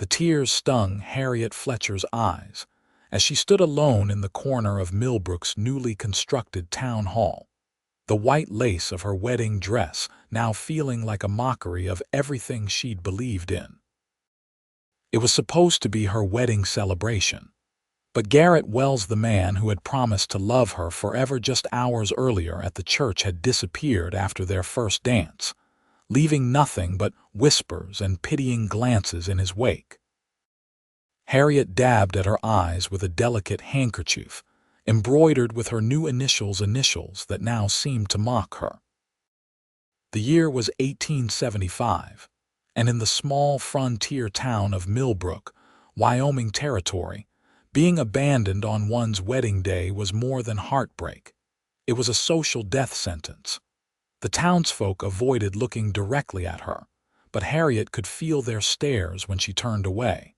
The tears stung Harriet Fletcher's eyes as she stood alone in the corner of Millbrook's newly constructed town hall, the white lace of her wedding dress now feeling like a mockery of everything she'd believed in. It was supposed to be her wedding celebration, but Garrett Wells, the man who had promised to love her forever just hours earlier at the church, had disappeared after their first dance, leaving nothing but whispers and pitying glances in his wake. Harriet dabbed at her eyes with a delicate handkerchief, embroidered with her new initials that now seemed to mock her. The year was 1875, and in the small frontier town of Millbrook, Wyoming Territory, being abandoned on one's wedding day was more than heartbreak. It was a social death sentence. The townsfolk avoided looking directly at her, but Harriet could feel their stares when she turned away.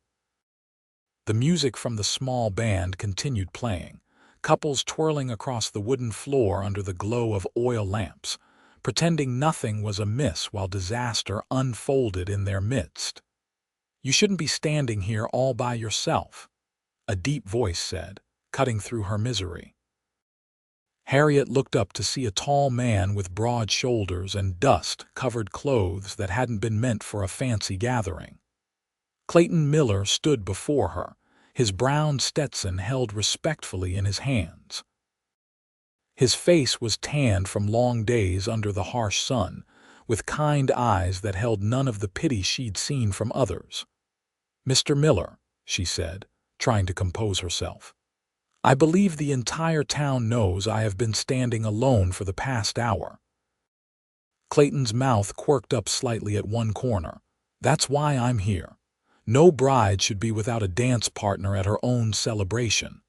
The music from the small band continued playing, couples twirling across the wooden floor under the glow of oil lamps, pretending nothing was amiss while disaster unfolded in their midst. "You shouldn't be standing here all by yourself," a deep voice said, cutting through her misery. Harriet looked up to see a tall man with broad shoulders and dust-covered clothes that hadn't been meant for a fancy gathering. Clayton Miller stood before her, his brown Stetson held respectfully in his hands. His face was tanned from long days under the harsh sun, with kind eyes that held none of the pity she'd seen from others. "Mr. Miller," she said, trying to compose herself, "I believe the entire town knows I have been standing alone for the past hour." Clayton's mouth quirked up slightly at one corner. "That's why I'm here. No bride should be without a dance partner at her own celebration."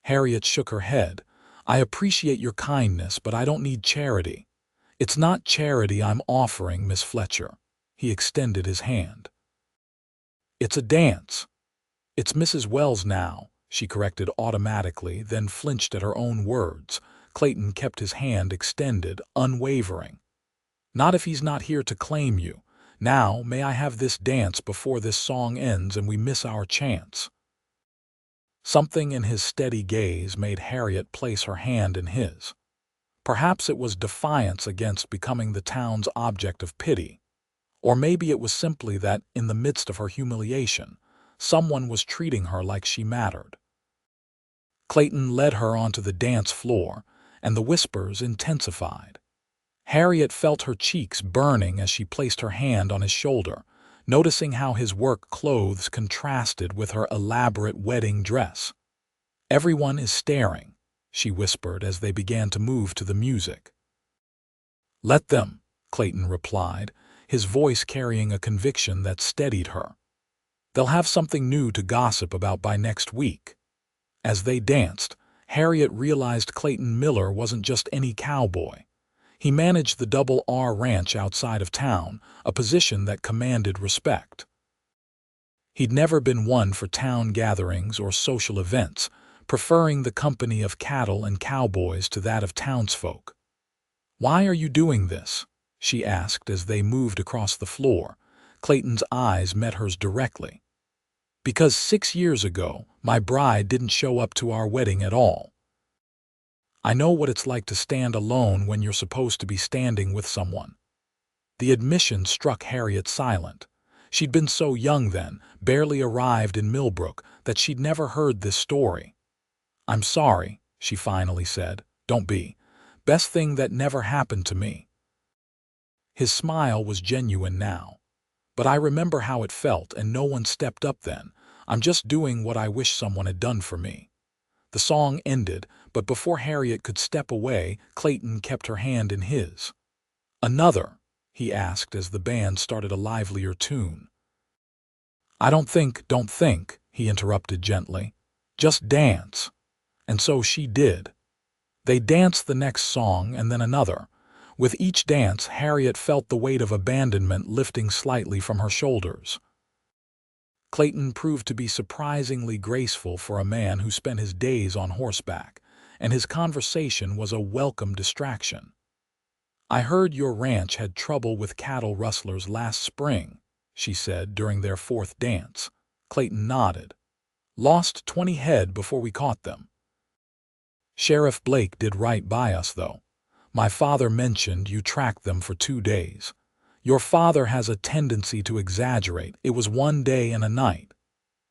Harriet shook her head. "I appreciate your kindness, but I don't need charity." "It's not charity I'm offering, Miss Fletcher." He extended his hand. "It's a dance." "It's Mrs. Wells now," she corrected automatically, then flinched at her own words. Clayton kept his hand extended, unwavering. "Not if he's not here to claim you. Now, may I have this dance before this song ends and we miss our chance?" Something in his steady gaze made Harriet place her hand in his. Perhaps it was defiance against becoming the town's object of pity. Or maybe it was simply that, in the midst of her humiliation, someone was treating her like she mattered. Clayton led her onto the dance floor, and the whispers intensified. Harriet felt her cheeks burning as she placed her hand on his shoulder, noticing how his work clothes contrasted with her elaborate wedding dress. "Everyone is staring," she whispered as they began to move to the music. "Let them," Clayton replied, his voice carrying a conviction that steadied her. "They'll have something new to gossip about by next week." As they danced, Harriet realized Clayton Miller wasn't just any cowboy. He managed the Double R Ranch outside of town, a position that commanded respect. He'd never been one for town gatherings or social events, preferring the company of cattle and cowboys to that of townsfolk. "Why are you doing this?" she asked as they moved across the floor. Clayton's eyes met hers directly. "Because 6 years ago, my bride didn't show up to our wedding at all. I know what it's like to stand alone when you're supposed to be standing with someone." The admission struck Harriet silent. She'd been so young then, barely arrived in Millbrook, that she'd never heard this story. "I'm sorry," she finally said. "Don't be. Best thing that never happened to me." His smile was genuine now. "But I remember how it felt, and no one stepped up then. I'm just doing what I wish someone had done for me." The song ended, but before Harriet could step away, Clayton kept her hand in his. "Another?" he asked as the band started a livelier tune. Don't think," he interrupted gently. "Just dance." And so she did. They danced the next song and then another. With each dance, Harriet felt the weight of abandonment lifting slightly from her shoulders. Clayton proved to be surprisingly graceful for a man who spent his days on horseback, and his conversation was a welcome distraction. "I heard your ranch had trouble with cattle rustlers last spring," she said during their fourth dance. Clayton nodded. Lost 20 head before we caught them. Sheriff Blake did right by us, though. My father mentioned you tracked them for 2 days. Your father has a tendency to exaggerate. It was 1 day and a night.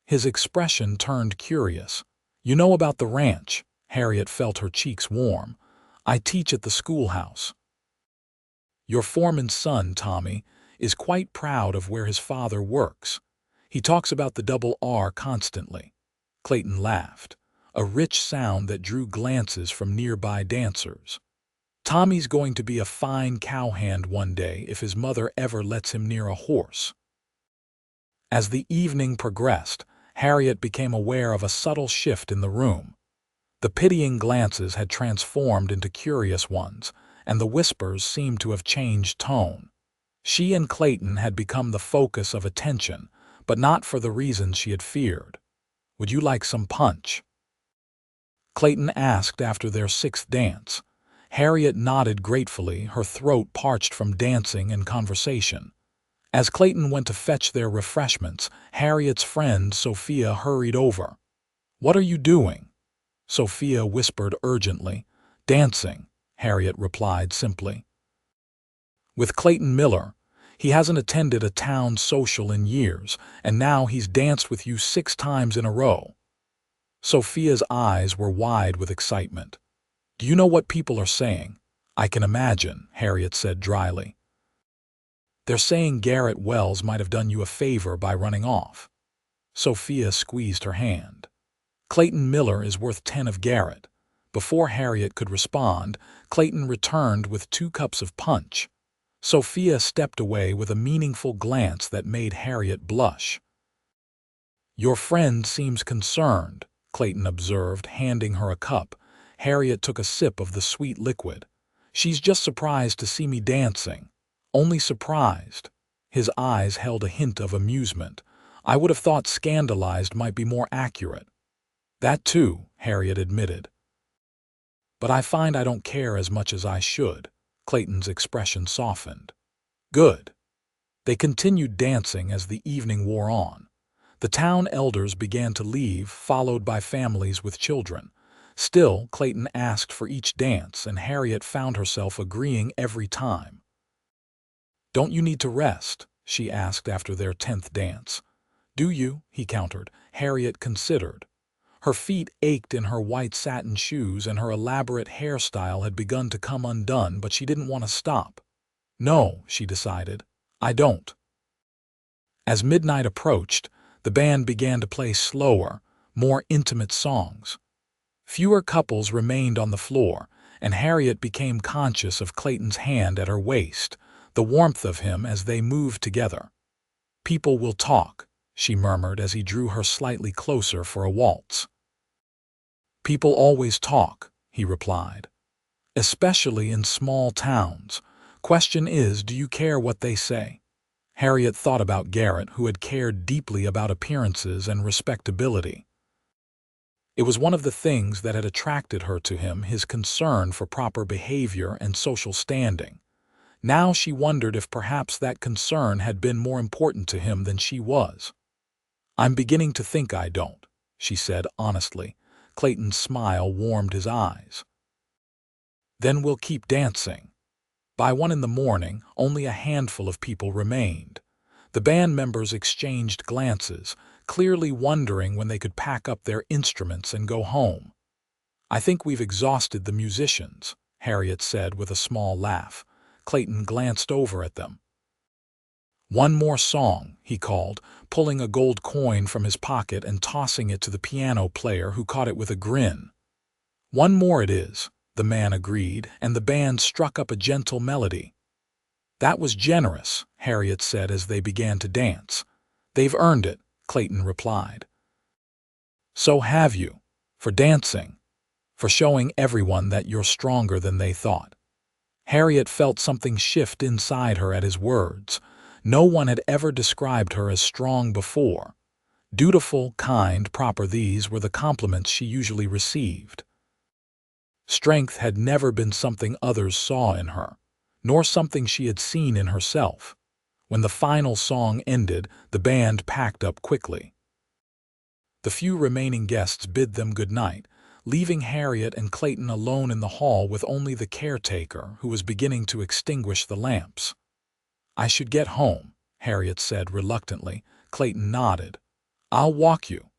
His expression turned curious. You know about the ranch? Harriet felt her cheeks warm. I teach at the schoolhouse. Your foreman's son, Tommy, is quite proud of where his father works. He talks about the double R constantly. Clayton laughed, a rich sound that drew glances from nearby dancers. Tommy's going to be a fine cowhand one day if his mother ever lets him near a horse. As the evening progressed, Harriet became aware of a subtle shift in the room. The pitying glances had transformed into curious ones, and the whispers seemed to have changed tone. She and Clayton had become the focus of attention, but not for the reasons she had feared. Would you like some punch? Clayton asked after their 6th dance. Harriet nodded gratefully, her throat parched from dancing and conversation. As Clayton went to fetch their refreshments, Harriet's friend Sophia hurried over. What are you doing? Sophia whispered urgently. Dancing, Harriet replied simply. With Clayton Miller. He hasn't attended a town social in years, and now he's danced with you 6 times in a row. Sophia's eyes were wide with excitement. Do you know what people are saying? I can imagine, Harriet said dryly. They're saying Garrett Wells might have done you a favor by running off. Sophia squeezed her hand. Clayton Miller is worth 10 of Garrett. Before Harriet could respond, Clayton returned with 2 cups of punch. Sophia stepped away with a meaningful glance that made Harriet blush. Your friend seems concerned, Clayton observed, handing her a cup. Harriet took a sip of the sweet liquid. She's just surprised to see me dancing. Only surprised. His eyes held a hint of amusement. I would have thought scandalized might be more accurate. That too, Harriet admitted. But I find I don't care as much as I should. Clayton's expression softened. Good. They continued dancing as the evening wore on. The town elders began to leave, followed by families with children. Still, Clayton asked for each dance, and Harriet found herself agreeing every time. Don't you need to rest? She asked after their 10th dance. Do you? He countered. Harriet considered. Her feet ached in her white satin shoes, and her elaborate hairstyle had begun to come undone, but she didn't want to stop. No, she decided. I don't. As midnight approached, the band began to play slower, more intimate songs. Fewer couples remained on the floor, and Harriet became conscious of Clayton's hand at her waist, the warmth of him as they moved together. People will talk, she murmured as he drew her slightly closer for a waltz. People always talk, he replied. Especially in small towns. Question is, do you care what they say? Harriet thought about Garrett, who had cared deeply about appearances and respectability. It was one of the things that had attracted her to him, his concern for proper behavior and social standing. Now she wondered if perhaps that concern had been more important to him than she was. I'm beginning to think I don't, she said honestly. Clayton's smile warmed his eyes. Then we'll keep dancing. By 1 in the morning, only a handful of people remained. The band members exchanged glances, clearly wondering when they could pack up their instruments and go home. I think we've exhausted the musicians, Harriet said with a small laugh. Clayton glanced over at them. One more song, he called, pulling a gold coin from his pocket and tossing it to the piano player, who caught it with a grin. One more it is, the man agreed, and the band struck up a gentle melody. That was generous, Harriet said as they began to dance. They've earned it, Clayton replied. So have you, for dancing, for showing everyone that you're stronger than they thought. Harriet felt something shift inside her at his words. No one had ever described her as strong before. Dutiful, kind, proper, these were the compliments she usually received. Strength had never been something others saw in her, nor something she had seen in herself. When the final song ended, the band packed up quickly. The few remaining guests bid them good night, leaving Harriet and Clayton alone in the hall with only the caretaker, who was beginning to extinguish the lamps. "I should get home," Harriet said reluctantly. Clayton nodded. "I'll walk you."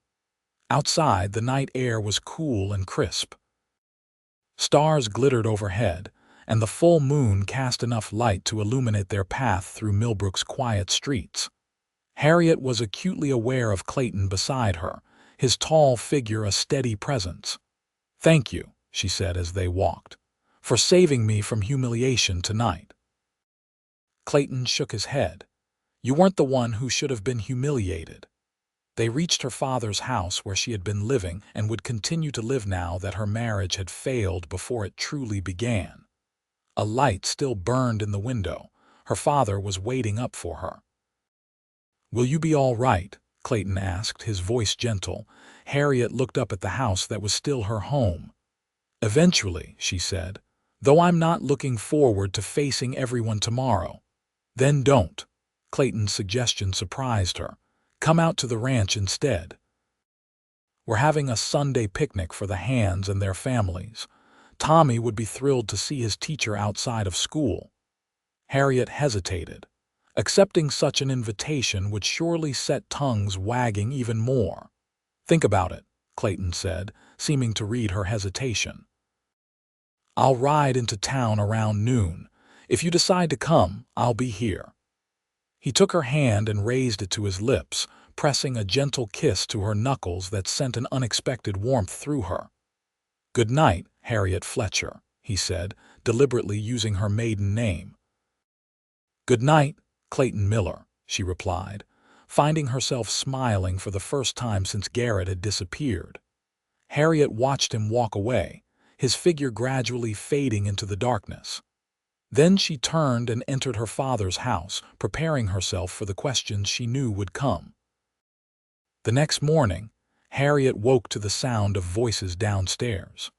Outside, the night air was cool and crisp. Stars glittered overhead, and the full moon cast enough light to illuminate their path through Millbrook's quiet streets. Harriet was acutely aware of Clayton beside her, his tall figure a steady presence. "Thank you," she said as they walked, "for saving me from humiliation tonight." Clayton shook his head. "You weren't the one who should have been humiliated." They reached her father's house where she had been living and would continue to live now that her marriage had failed before it truly began. A light still burned in the window. Her father was waiting up for her. "Will you be all right?" Clayton asked, his voice gentle. Harriet looked up at the house that was still her home. "Eventually," she said, "though I'm not looking forward to facing everyone tomorrow." "Then don't." Clayton's suggestion surprised her. "Come out to the ranch instead. We're having a Sunday picnic for the Hands and their families. Tommy would be thrilled to see his teacher outside of school." Harriet hesitated. Accepting such an invitation would surely set tongues wagging even more. "Think about it," Clayton said, seeming to read her hesitation. "I'll ride into town around noon. If you decide to come, I'll be here." He took her hand and raised it to his lips, pressing a gentle kiss to her knuckles that sent an unexpected warmth through her. "Good night, Harriet Fletcher," he said, deliberately using her maiden name. "Good night, Clayton Miller," she replied, finding herself smiling for the first time since Garrett had disappeared. Harriet watched him walk away, his figure gradually fading into the darkness. Then she turned and entered her father's house, preparing herself for the questions she knew would come. The next morning, Harriet woke to the sound of voices downstairs.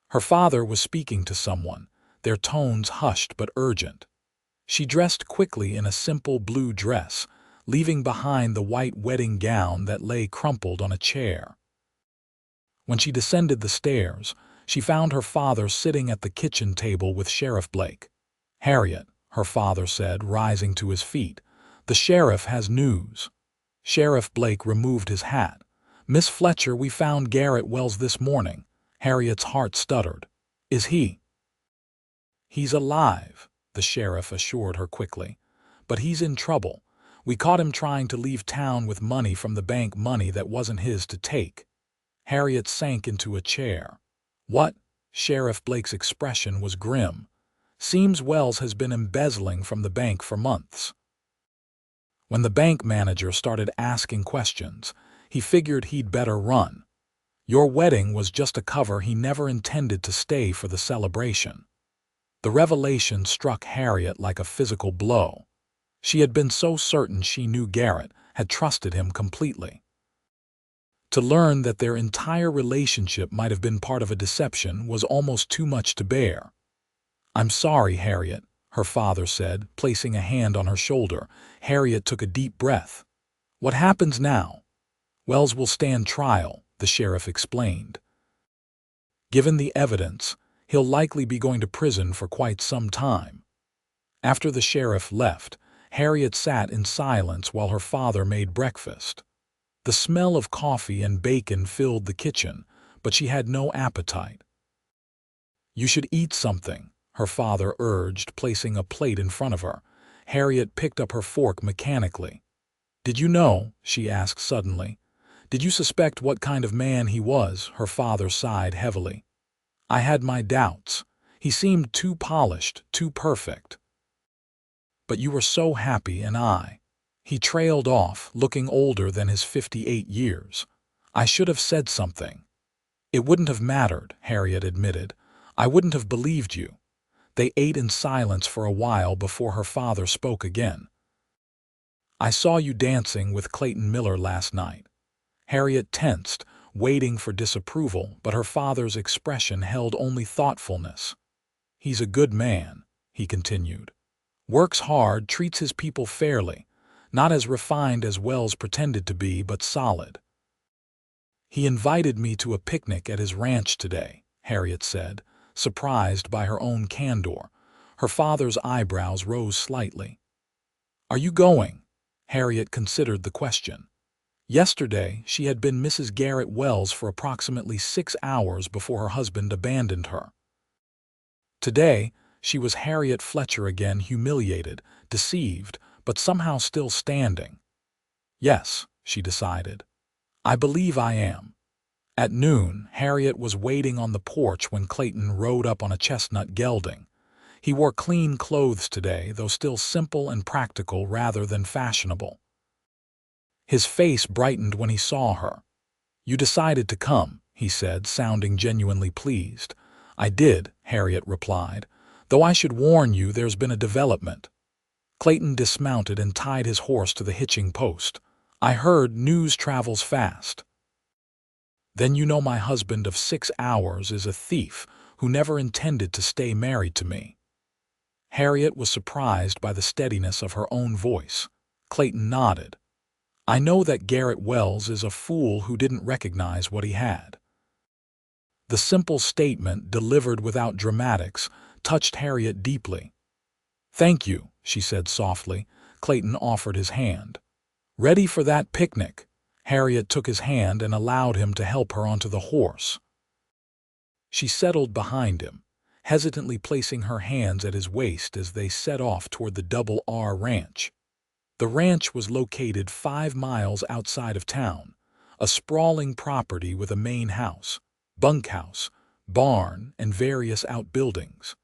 Her father was speaking to someone, their tones hushed but urgent. She dressed quickly in a simple blue dress, leaving behind the white wedding gown that lay crumpled on a chair. When she descended the stairs, she found her father sitting at the kitchen table with Sheriff Blake. "Harriet," her father said, rising to his feet, "the sheriff has news." Sheriff Blake removed his hat. "Miss Fletcher, we found Garrett Wells this morning." Harriet's heart stuttered. "Is he?" "He's alive," the sheriff assured her quickly. "But he's in trouble. We caught him trying to leave town with money from the bank, money that wasn't his to take." Harriet sank into a chair. "What?" Sheriff Blake's expression was grim. "Seems Wells has been embezzling from the bank for months." When the bank manager started asking questions, he figured he'd better run. Your wedding was just a cover. He never intended to stay for the celebration. The revelation struck Harriet like a physical blow. She had been so certain she knew Garrett, had trusted him completely. To learn that their entire relationship might have been part of a deception was almost too much to bear. "I'm sorry, Harriet," her father said, placing a hand on her shoulder. Harriet took a deep breath. "What happens now?" "Wells will stand trial," the sheriff explained. "Given the evidence, he'll likely be going to prison for quite some time." After the sheriff left, Harriet sat in silence while her father made breakfast. The smell of coffee and bacon filled the kitchen, but she had no appetite. "You should eat something," her father urged, placing a plate in front of her. Harriet picked up her fork mechanically. "Did you know?" she asked suddenly. "Did you suspect what kind of man he was?" Her father sighed heavily. "I had my doubts. He seemed too polished, too perfect." "But you were so happy, and I—" He trailed off, looking older than his 58 years. "I should have said something." "It wouldn't have mattered," Harriet admitted. "I wouldn't have believed you." They ate in silence for a while before her father spoke again. "I saw you dancing with Clayton Miller last night." Harriet tensed, waiting for disapproval, but her father's expression held only thoughtfulness. "He's a good man," he continued. "Works hard, treats his people fairly. Not as refined as Wells pretended to be, but solid." He invited me to a picnic at his ranch today, Harriet said, surprised by her own candor. Her father's eyebrows rose slightly. Are you going? Harriet considered the question. Yesterday, she had been Mrs. Garrett Wells for approximately 6 hours before her husband abandoned her. Today, she was Harriet Fletcher again, humiliated, deceived, but somehow still standing. Yes, she decided. I believe I am. At noon, Harriet was waiting on the porch when Clayton rode up on a chestnut gelding. He wore clean clothes today, though still simple and practical rather than fashionable. His face brightened when he saw her. You decided to come, he said, sounding genuinely pleased. I did, Harriet replied, though I should warn you there's been a development. Clayton dismounted and tied his horse to the hitching post. I heard news travels fast. Then you know my husband of 6 hours is a thief who never intended to stay married to me. Harriet was surprised by the steadiness of her own voice. Clayton nodded. I know that Garrett Wells is a fool who didn't recognize what he had. The simple statement, delivered without dramatics, touched Harriet deeply. Thank you, she said softly. Clayton offered his hand. Ready for that picnic? Harriet took his hand and allowed him to help her onto the horse. She settled behind him, hesitantly placing her hands at his waist as they set off toward the Double R Ranch. The ranch was located 5 miles outside of town, a sprawling property with a main house, bunkhouse, barn, and various outbuildings.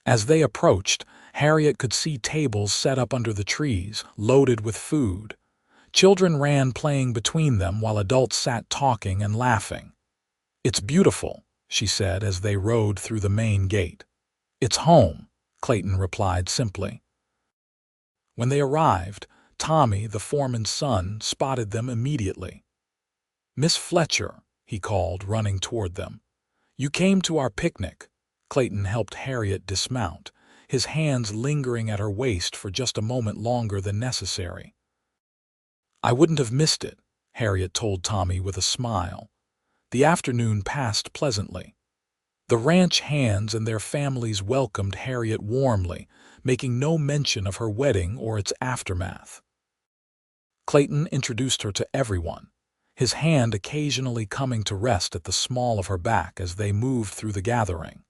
As they approached, Harriet could see tables set up under the trees, loaded with food. Children ran playing between them while adults sat talking and laughing. It's beautiful, she said as they rode through the main gate. It's home, Clayton replied simply. When they arrived, Tommy, the foreman's son, spotted them immediately. Miss Fletcher, he called, running toward them. You came to our picnic. Clayton helped Harriet dismount, his hands lingering at her waist for just a moment longer than necessary. I wouldn't have missed it, Harriet told Tommy with a smile. The afternoon passed pleasantly. The ranch hands and their families welcomed Harriet warmly, making no mention of her wedding or its aftermath. Clayton introduced her to everyone, his hand occasionally coming to rest at the small of her back as they moved through the gathering.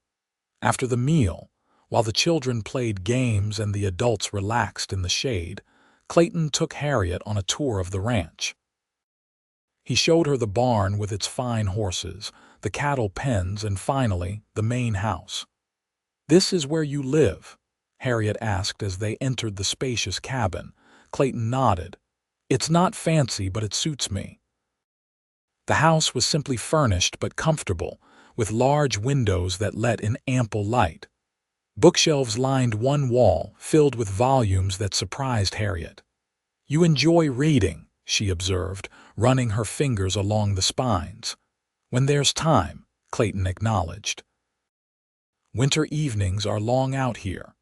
After the meal, while the children played games and the adults relaxed in the shade, Clayton took Harriet on a tour of the ranch. He showed her the barn with its fine horses, the cattle pens, and finally, the main house. This is where you live? Harriet asked as they entered the spacious cabin. Clayton nodded. It's not fancy, but it suits me. The house was simply furnished but comfortable, with large windows that let in ample light. Bookshelves lined one wall, filled with volumes that surprised Harriet. You enjoy reading, she observed, running her fingers along the spines. When there's time, Clayton acknowledged. Winter evenings are long out here.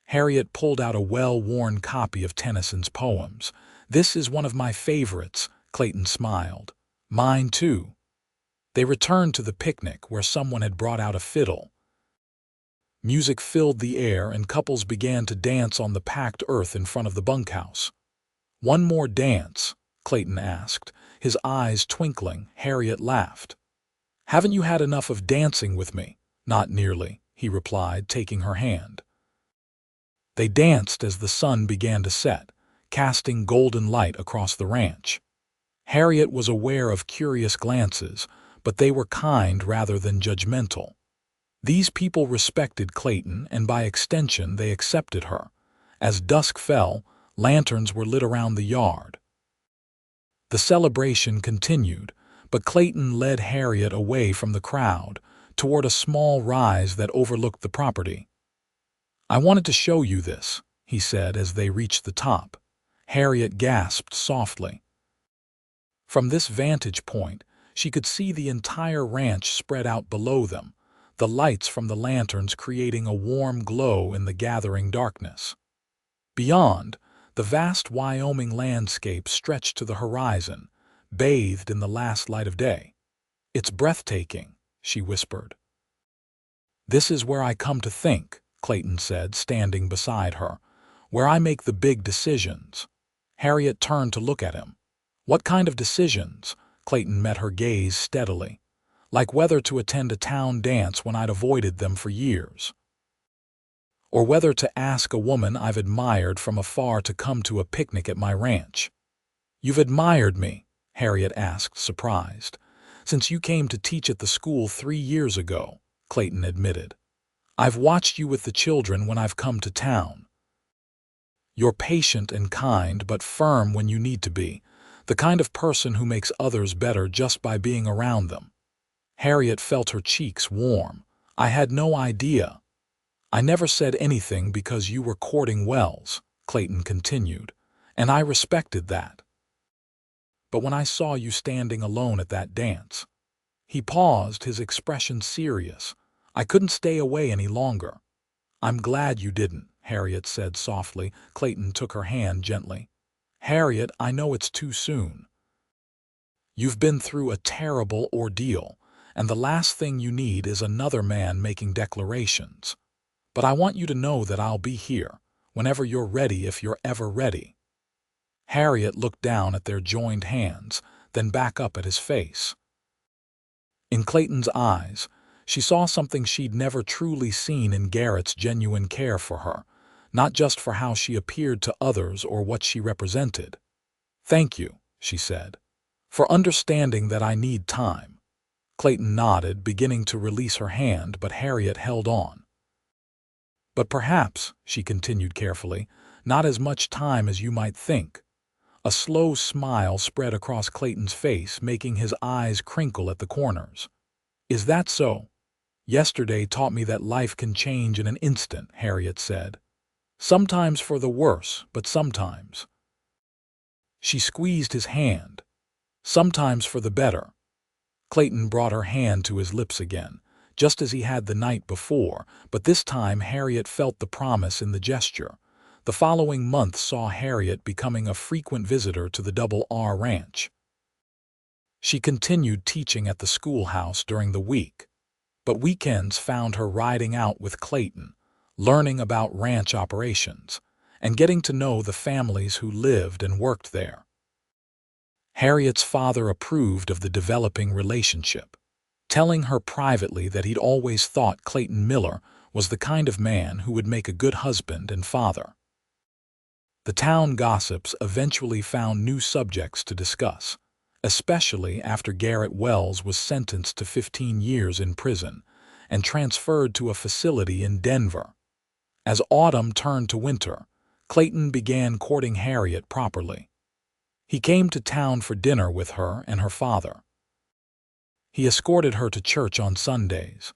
Harriet pulled out a well-worn copy of Tennyson's poems. This is one of my favorites, Clayton smiled. Mine too. They returned to the picnic where someone had brought out a fiddle. Music filled the air and couples began to dance on the packed earth in front of the bunkhouse. One more dance? Clayton asked, his eyes twinkling. Harriet laughed. Haven't you had enough of dancing with me? Not nearly, he replied, taking her hand. They danced as the sun began to set, casting golden light across the ranch. Harriet was aware of curious glances, but they were kind rather than judgmental. These people respected Clayton, and by extension they accepted her. As dusk fell, lanterns were lit around the yard. The celebration continued, but Clayton led Harriet away from the crowd, toward a small rise that overlooked the property. I wanted to show you this, he said as they reached the top. Harriet gasped softly. From this vantage point, she could see the entire ranch spread out below them, the lights from the lanterns creating a warm glow in the gathering darkness. Beyond, the vast Wyoming landscape stretched to the horizon, bathed in the last light of day. "It's breathtaking," she whispered. "This is where I come to think," Clayton said, standing beside her, "where I make the big decisions." Harriet turned to look at him. "What kind of decisions?" Clayton met her gaze steadily. "Like whether to attend a town dance when I'd avoided them for years. Or whether to ask a woman I've admired from afar to come to a picnic at my ranch." "You've admired me?" Harriet asked, surprised. "Since you came to teach at the school 3 years ago," Clayton admitted. "I've watched you with the children when I've come to town. You're patient and kind, but firm when you need to be, the kind of person who makes others better just by being around them." Harriet felt her cheeks warm. "I had no idea." "I never said anything because you were courting Wells," Clayton continued, "and I respected that. But when I saw you standing alone at that dance—" He paused, his expression serious. "I couldn't stay away any longer." "I'm glad you didn't," Harriet said softly. Clayton took her hand gently. "Harriet, I know it's too soon. You've been through a terrible ordeal, and the last thing you need is another man making declarations. But I want you to know that I'll be here, whenever you're ready, if you're ever ready." Harriet looked down at their joined hands, then back up at his face. In Clayton's eyes, she saw something she'd never truly seen in Garrett's genuine care for her, not just for how she appeared to others or what she represented. "Thank you," she said, "for understanding that I need time." Clayton nodded, beginning to release her hand, but Harriet held on. "But perhaps," she continued carefully, "not as much time as you might think." A slow smile spread across Clayton's face, making his eyes crinkle at the corners. "Is that so?" "Yesterday taught me that life can change in an instant," Harriet said. "Sometimes for the worse, but sometimes—" She squeezed his hand. "Sometimes for the better." Clayton brought her hand to his lips again, just as he had the night before, but this time Harriet felt the promise in the gesture. The following month saw Harriet becoming a frequent visitor to the Double R Ranch. She continued teaching at the schoolhouse during the week, but weekends found her riding out with Clayton, learning about ranch operations, and getting to know the families who lived and worked there. Harriet's father approved of the developing relationship, telling her privately that he'd always thought Clayton Miller was the kind of man who would make a good husband and father. The town gossips eventually found new subjects to discuss, especially after Garrett Wells was sentenced to 15 years in prison and transferred to a facility in Denver. As autumn turned to winter, Clayton began courting Harriet properly. He came to town for dinner with her and her father. He escorted her to church on Sundays,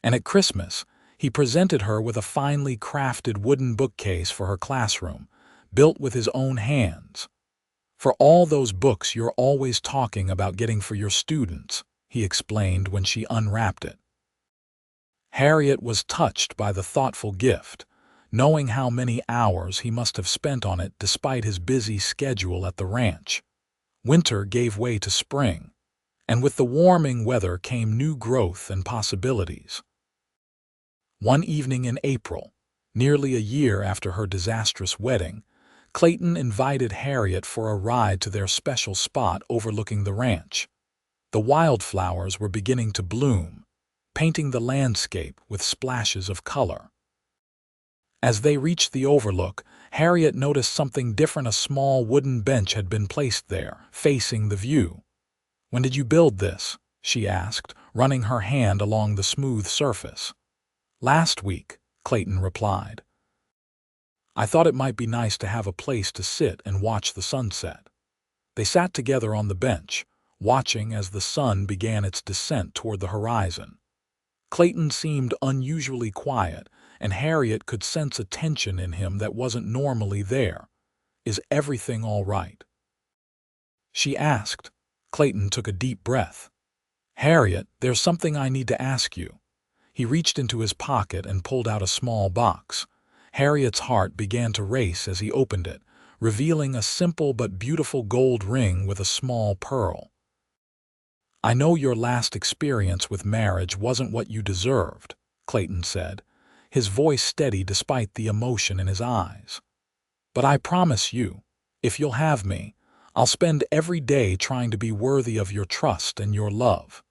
and at Christmas, he presented her with a finely crafted wooden bookcase for her classroom, built with his own hands. "For all those books you're always talking about getting for your students," he explained when she unwrapped it. Harriet was touched by the thoughtful gift, knowing how many hours he must have spent on it despite his busy schedule at the ranch. Winter gave way to spring, and with the warming weather came new growth and possibilities. One evening in April, nearly a year after her disastrous wedding, Clayton invited Harriet for a ride to their special spot overlooking the ranch. The wildflowers were beginning to bloom, painting the landscape with splashes of color. As they reached the overlook, Harriet noticed something different. A small wooden bench had been placed there, facing the view. "When did you build this?" she asked, running her hand along the smooth surface. "Last week," Clayton replied. "I thought it might be nice to have a place to sit and watch the sunset." They sat together on the bench, watching as the sun began its descent toward the horizon. Clayton seemed unusually quiet, and Harriet could sense a tension in him that wasn't normally there. "Is everything all right?" she asked. Clayton took a deep breath. "Harriet, there's something I need to ask you." He reached into his pocket and pulled out a small box. Harriet's heart began to race as he opened it, revealing a simple but beautiful gold ring with a small pearl. "I know your last experience with marriage wasn't what you deserved," Clayton said, his voice steady despite the emotion in his eyes. "But I promise you, if you'll have me, I'll spend every day trying to be worthy of your trust and your love."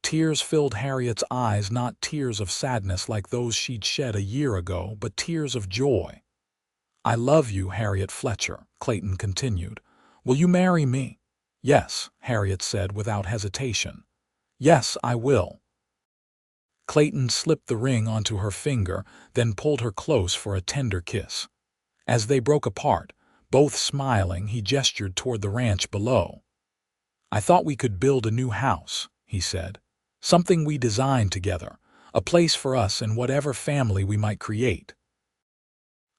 Tears filled Harriet's eyes, not tears of sadness like those she'd shed a year ago, but tears of joy. "I love you, Harriet Fletcher," Clayton continued. "Will you marry me?" "Yes," Harriet said without hesitation. "Yes, I will." Clayton slipped the ring onto her finger, then pulled her close for a tender kiss. As they broke apart, both smiling, he gestured toward the ranch below. "I thought we could build a new house," he said. "Something we designed together, a place for us and whatever family we might create."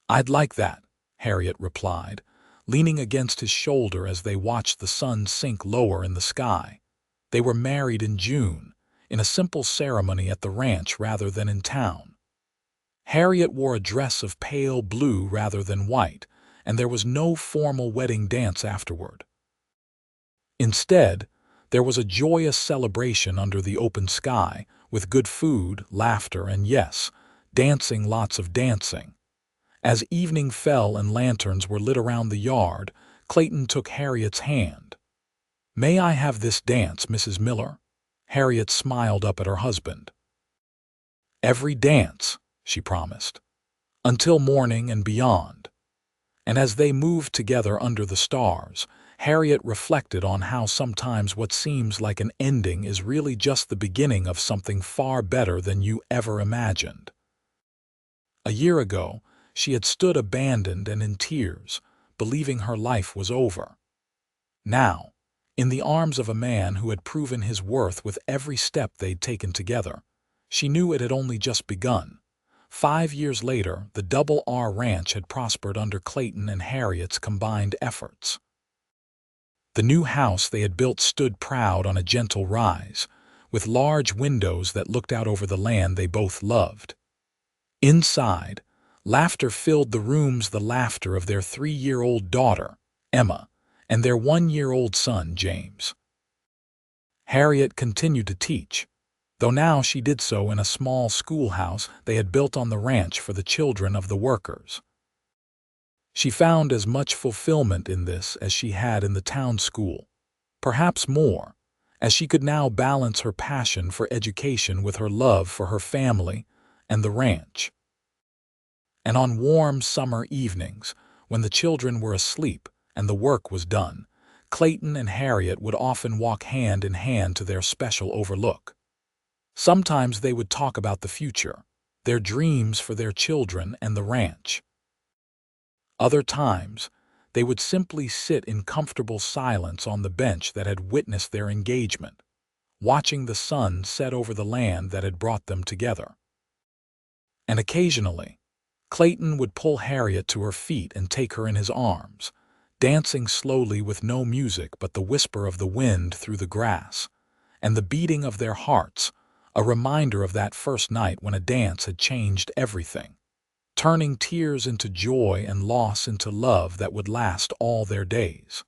"I'd like that," Harriet replied, leaning against his shoulder as they watched the sun sink lower in the sky. They were married in June, in a simple ceremony at the ranch rather than in town. Harriet wore a dress of pale blue rather than white, and there was no formal wedding dance afterward. Instead, there was a joyous celebration under the open sky, with good food, laughter, and yes, dancing, lots of dancing. As evening fell and lanterns were lit around the yard, Clayton took Harriet's hand. "May I have this dance, Mrs. Miller?" Harriet smiled up at her husband. "Every dance," she promised, "until morning and beyond." And as they moved together under the stars, Harriet reflected on how sometimes what seems like an ending is really just the beginning of something far better than you ever imagined. A year ago, she had stood abandoned and in tears, believing her life was over. Now, in the arms of a man who had proven his worth with every step they'd taken together, she knew it had only just begun. 5 years later, the Double R Ranch had prospered under Clayton and Harriet's combined efforts. The new house they had built stood proud on a gentle rise, with large windows that looked out over the land they both loved. Inside, laughter filled the rooms, the laughter of their 3-year-old daughter, Emma, and their 1-year-old son, James. Harriet continued to teach, though now she did so in a small schoolhouse they had built on the ranch for the children of the workers. She found as much fulfillment in this as she had in the town school, perhaps more, as she could now balance her passion for education with her love for her family and the ranch. And on warm summer evenings, when the children were asleep and the work was done, Clayton and Harriet would often walk hand in hand to their special overlook. Sometimes they would talk about the future, their dreams for their children and the ranch. Other times, they would simply sit in comfortable silence on the bench that had witnessed their engagement, watching the sun set over the land that had brought them together. And occasionally, Clayton would pull Harriet to her feet and take her in his arms, dancing slowly with no music but the whisper of the wind through the grass, and the beating of their hearts, a reminder of that first night when a dance had changed everything, turning tears into joy and loss into love that would last all their days.